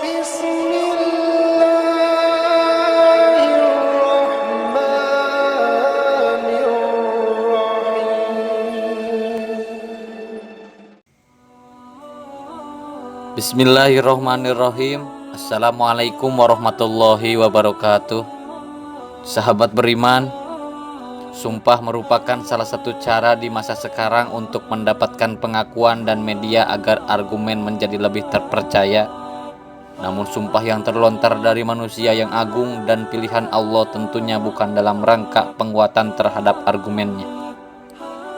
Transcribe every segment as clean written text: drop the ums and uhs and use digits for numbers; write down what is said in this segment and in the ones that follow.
Bismillahirrahmanirrahim. Assalamualaikum warahmatullahi wabarakatuh. Sahabat beriman, sumpah merupakan salah satu cara di masa sekarang untuk mendapatkan pengakuan dan media agar argumen menjadi lebih terpercaya. Namun sumpah yang terlontar dari manusia yang agung dan pilihan Allah tentunya bukan dalam rangka penguatan terhadap argumennya,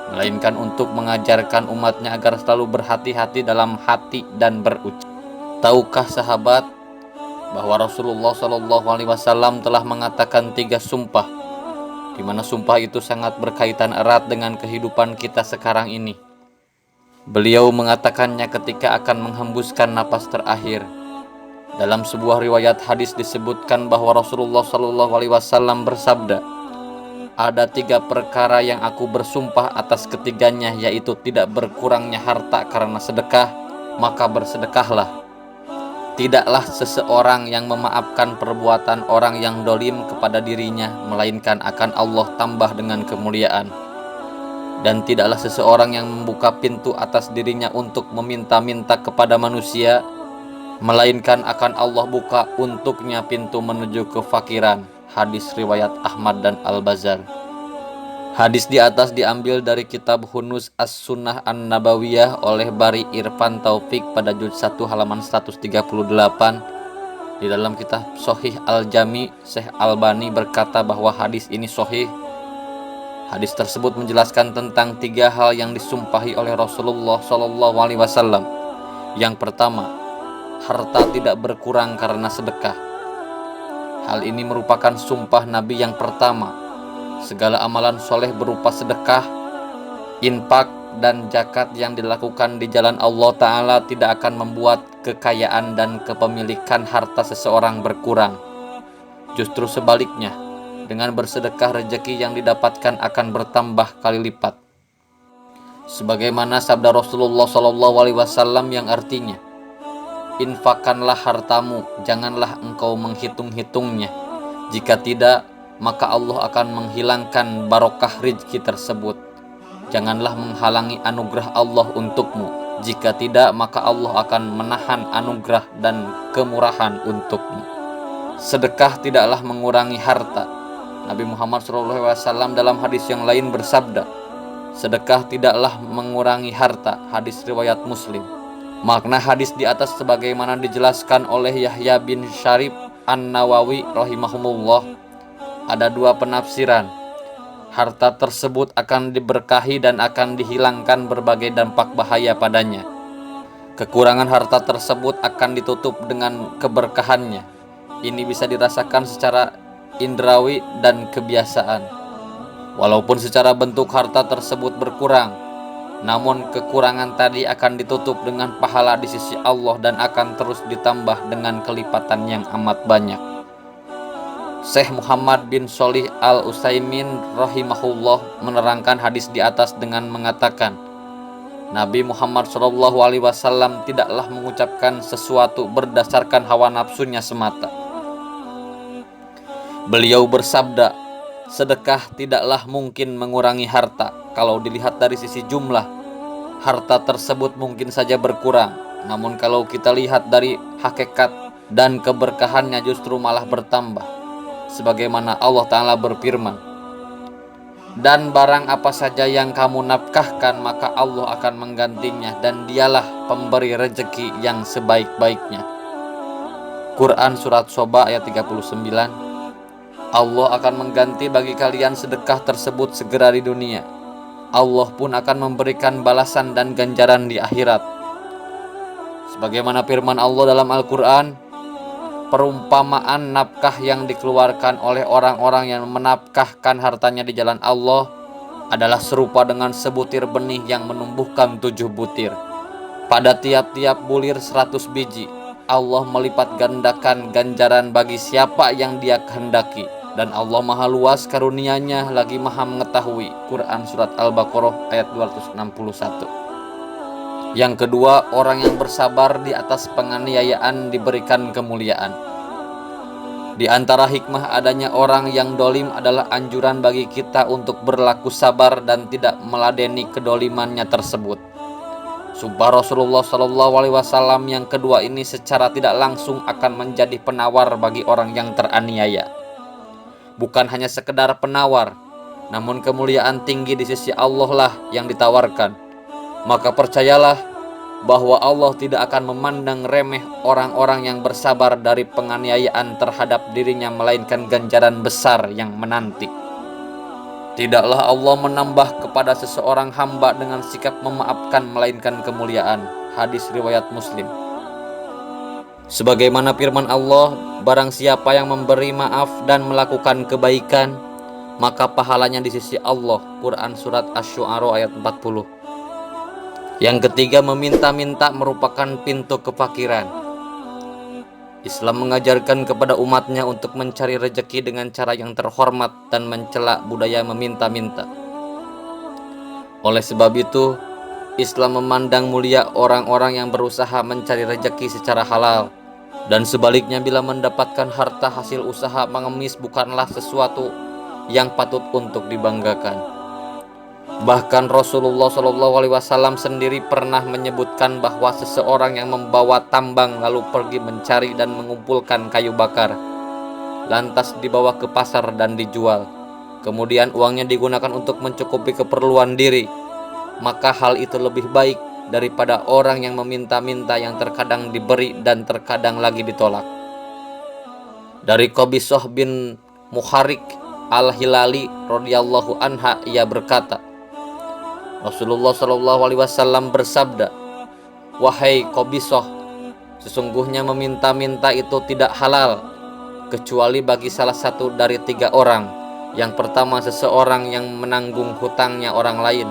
melainkan untuk mengajarkan umatnya agar selalu berhati-hati dalam hati dan berucap. Tahukah sahabat bahwa Rasulullah SAW telah mengatakan 3 sumpah, di mana sumpah itu sangat berkaitan erat dengan kehidupan kita sekarang ini. Beliau mengatakannya ketika akan menghembuskan napas terakhir. Dalam sebuah riwayat hadis disebutkan bahwa Rasulullah SAW bersabda, "Ada 3 perkara yang aku bersumpah atas ketiganya, yaitu tidak berkurangnya harta karena sedekah, maka bersedekahlah. Tidaklah seseorang yang memaafkan perbuatan orang yang dolim kepada dirinya, melainkan akan Allah tambah dengan kemuliaan. Dan tidaklah seseorang yang membuka pintu atas dirinya untuk meminta-minta kepada manusia, melainkan akan Allah buka untuknya pintu menuju kefakiran." Hadis riwayat Ahmad dan Al-Bazzar. Hadis di atas diambil dari kitab Hunus As-Sunnah An-Nabawiyah oleh Bari Irfan Taufik pada juz 1 halaman 138. Di dalam kitab Sahih Al-Jami, Syekh Albani berkata bahwa hadis ini sahih. Hadis tersebut menjelaskan tentang 3 hal yang disumpahi oleh Rasulullah SAW. Yang pertama, harta tidak berkurang karena sedekah. Hal ini merupakan sumpah Nabi yang pertama. Segala amalan soleh berupa sedekah, infak, dan zakat yang dilakukan di jalan Allah Ta'ala tidak akan membuat kekayaan dan kepemilikan harta seseorang berkurang. Justru sebaliknya, dengan bersedekah rezeki yang didapatkan akan bertambah kali lipat. Sebagaimana sabda Rasulullah SAW yang artinya, "Infakkanlah hartamu, janganlah engkau menghitung-hitungnya. Jika tidak, maka Allah akan menghilangkan barokah rezeki tersebut. Janganlah menghalangi anugerah Allah untukmu. Jika tidak, maka Allah akan menahan anugerah dan kemurahan untukmu." Sedekah tidaklah mengurangi harta. Nabi Muhammad SAW dalam hadis yang lain bersabda, "Sedekah tidaklah mengurangi harta." Hadis riwayat Muslim. Makna hadis di atas sebagaimana dijelaskan oleh Yahya bin Syarif An-Nawawi rahimahumullah, ada 2 penafsiran. Harta tersebut akan diberkahi dan akan dihilangkan berbagai dampak bahaya padanya. Kekurangan harta tersebut akan ditutup dengan keberkahannya. Ini bisa dirasakan secara indrawi dan kebiasaan. Walaupun secara bentuk harta tersebut berkurang, namun kekurangan tadi akan ditutup dengan pahala di sisi Allah dan akan terus ditambah dengan kelipatan yang amat banyak. Syekh Muhammad bin Shalih Al-Utsaimin rahimahullah menerangkan hadis di atas dengan mengatakan, Nabi Muhammad SAW tidaklah mengucapkan sesuatu berdasarkan hawa nafsunya semata. Beliau bersabda, "Sedekah tidaklah mungkin mengurangi harta. Kalau dilihat dari sisi jumlah, harta tersebut mungkin saja berkurang. Namun kalau kita lihat dari hakikat dan keberkahannya justru malah bertambah. Sebagaimana Allah Ta'ala berfirman, dan barang apa saja yang kamu nafkahkan maka Allah akan menggantinya dan dialah pemberi rezeki yang sebaik-baiknya." Quran Surat Soba ayat 39. Allah akan mengganti bagi kalian sedekah tersebut segera di dunia. Allah pun akan memberikan balasan dan ganjaran di akhirat. Sebagaimana firman Allah dalam Al-Quran, perumpamaan nafkah yang dikeluarkan oleh orang-orang yang menafkahkan hartanya di jalan Allah adalah serupa dengan sebutir benih yang menumbuhkan 7 butir. Pada tiap-tiap bulir 100 biji. Allah melipat gandakan ganjaran bagi siapa yang Dia kehendaki. Dan Allah maha luas karunia-Nya lagi maha mengetahui. Quran Surat Al-Baqarah ayat 261. Yang kedua, orang yang bersabar di atas penganiayaan diberikan kemuliaan. Di antara hikmah adanya orang yang dolim adalah anjuran bagi kita untuk berlaku sabar dan tidak meladeni kedolimannya tersebut. Sumpah Rasulullah SAW yang kedua ini secara tidak langsung akan menjadi penawar bagi orang yang teraniaya. Bukan hanya sekedar penawar, namun kemuliaan tinggi di sisi Allah lah yang ditawarkan. Maka percayalah bahwa Allah tidak akan memandang remeh orang-orang yang bersabar dari penganiayaan terhadap dirinya, melainkan ganjaran besar yang menanti. Tidaklah Allah menambah kepada seseorang hamba dengan sikap memaafkan melainkan kemuliaan. Hadis riwayat Muslim. Sebagaimana firman Allah, barang siapa yang memberi maaf dan melakukan kebaikan, maka pahalanya di sisi Allah. Quran surat Asy-Syu'ara ayat 40. Yang ketiga, meminta-minta merupakan pintu kefakiran. Islam mengajarkan kepada umatnya untuk mencari rezeki dengan cara yang terhormat dan mencela budaya meminta-minta. Oleh sebab itu, Islam memandang mulia orang-orang yang berusaha mencari rezeki secara halal. Dan sebaliknya, bila mendapatkan harta hasil usaha mengemis bukanlah sesuatu yang patut untuk dibanggakan. Bahkan Rasulullah SAW sendiri pernah menyebutkan bahwa seseorang yang membawa tambang lalu pergi mencari dan mengumpulkan kayu bakar, lantas dibawa ke pasar dan dijual, kemudian uangnya digunakan untuk mencukupi keperluan diri, maka hal itu lebih baik daripada orang yang meminta-minta yang terkadang diberi dan terkadang lagi ditolak. Dari Qabisah bin Muharrik al-Hilali radhiyallahu anha, ia berkata, Rasulullah SAW bersabda, "Wahai Qabisah, sesungguhnya meminta-minta itu tidak halal kecuali bagi salah satu dari 3 orang. Yang pertama, seseorang yang menanggung hutangnya orang lain,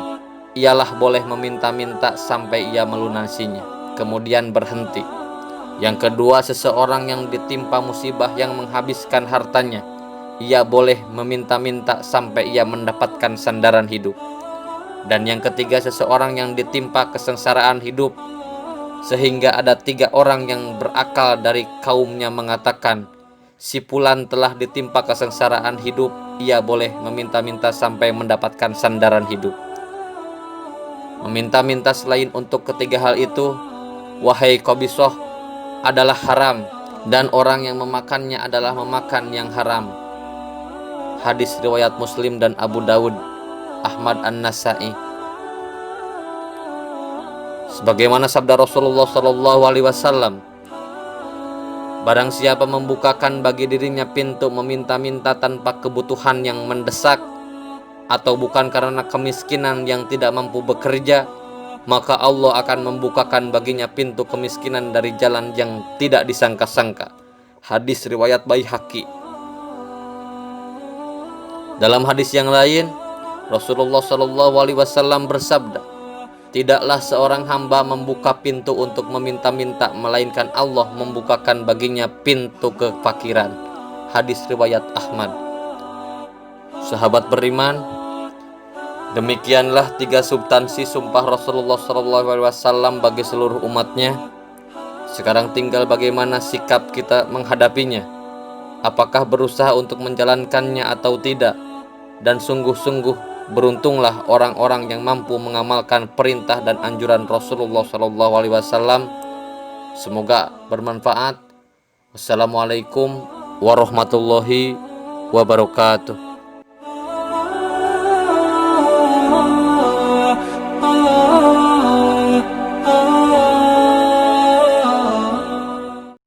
ialah boleh meminta-minta sampai ia melunasinya, kemudian berhenti. Yang kedua, seseorang yang ditimpa musibah yang menghabiskan hartanya, ia boleh meminta-minta sampai ia mendapatkan sandaran hidup. Dan yang ketiga, seseorang yang ditimpa kesengsaraan hidup, sehingga ada 3 orang yang berakal dari kaumnya mengatakan, si fulan telah ditimpa kesengsaraan hidup, ia boleh meminta-minta sampai mendapatkan sandaran hidup. Meminta-minta selain untuk ketiga hal itu, wahai Qabisah, adalah haram, dan orang yang memakannya adalah memakan yang haram. Hadis riwayat Muslim dan Abu Dawud, Ahmad An-Nasai. Sebagaimana sabda Rasulullah SAW, barang siapa membukakan bagi dirinya pintu meminta-minta tanpa kebutuhan yang mendesak, atau bukan karena kemiskinan yang tidak mampu bekerja, maka Allah akan membukakan baginya pintu kemiskinan dari jalan yang tidak disangka-sangka. Hadis riwayat Baihaqi. Dalam hadis yang lain, Rasulullah SAW bersabda, tidaklah seorang hamba membuka pintu untuk meminta-minta, melainkan Allah membukakan baginya pintu kefakiran. Hadis riwayat Ahmad. Sahabat beriman, demikianlah 3 substansi sumpah Rasulullah SAW bagi seluruh umatnya. Sekarang tinggal bagaimana sikap kita menghadapinya. Apakah berusaha untuk menjalankannya atau tidak? Dan sungguh-sungguh beruntunglah orang-orang yang mampu mengamalkan perintah dan anjuran Rasulullah SAW. Semoga bermanfaat. Wassalamualaikum warahmatullahi wabarakatuh.